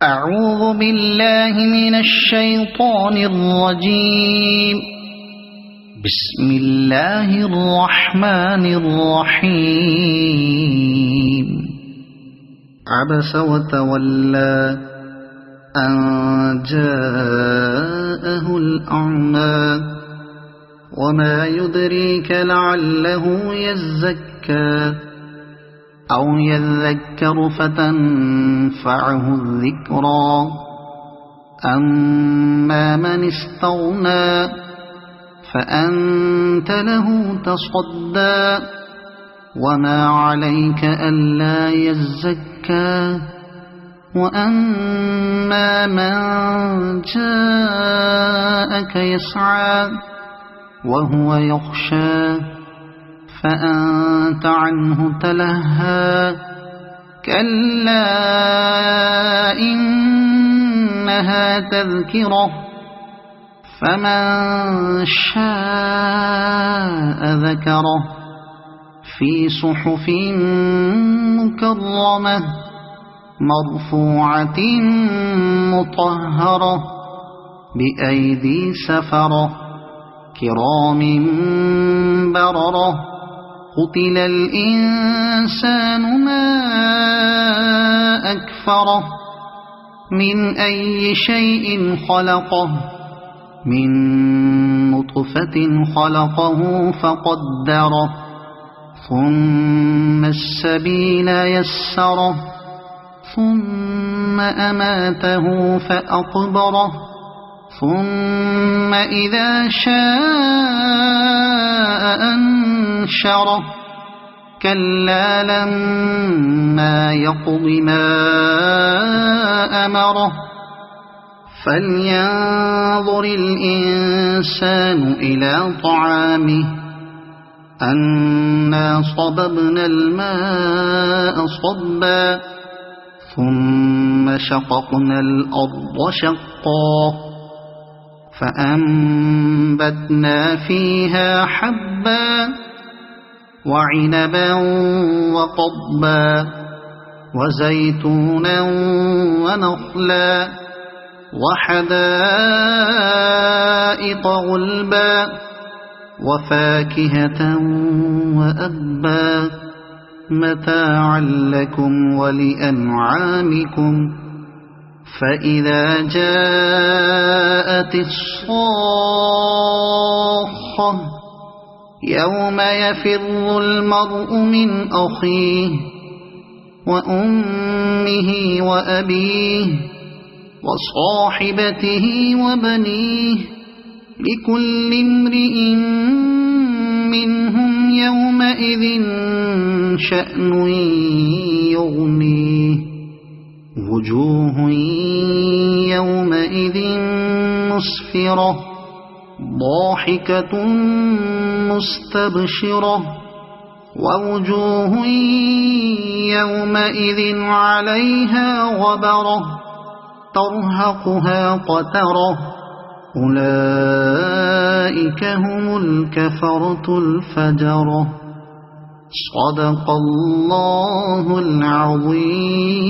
أعوذ بالله من الشيطان الرجيم. بسم الله الرحمن الرحيم. عبس وتولى أن جاءه الأعمى وما يدريك لعله يزكى أو يذكر فتنفعه الذكرى. أما من استغنى فأنت له تصدى وما عليك ألا يزكى. وأما من جاءك يسعى وهو يخشى فأنت عنه تلهى. كلا إنها تذكرة فمن شاء ذكره في صحف مكرمة مرفوعة مطهرة بأيدي سفرة كرام بررة. قتل الإنسان ما أكفره من أي شيء خلقه من نطفة خلقه فقدره ثم السبيل يسره ثم أماته فأقبره ثم إذا شاء أنشره. كلا لما يقض ما أمره. فلينظر الإنسان إلى طعامه أنا صببنا الماء صبا ثم شققنا الأرض شقا فأنبتنا فيها حبا وعنبا وقضبا وزيتونا ونخلا وحدائق غلبا وفاكهة وأبا متاعا لكم ولأنعامكم. فإذا جاءت الصاخة يوم يفر المرء من أخيه وأمه وأبيه وصاحبته وبنيه لكل امرئ منهم يومئذ شأن يغنيه. وجوه يومئذ مسفرة ضاحكة مستبشرة ووجوه يومئذ عليها غبرة ترهقها قترة. أولئك هم الكفرة الفجرة. صدق الله العظيم.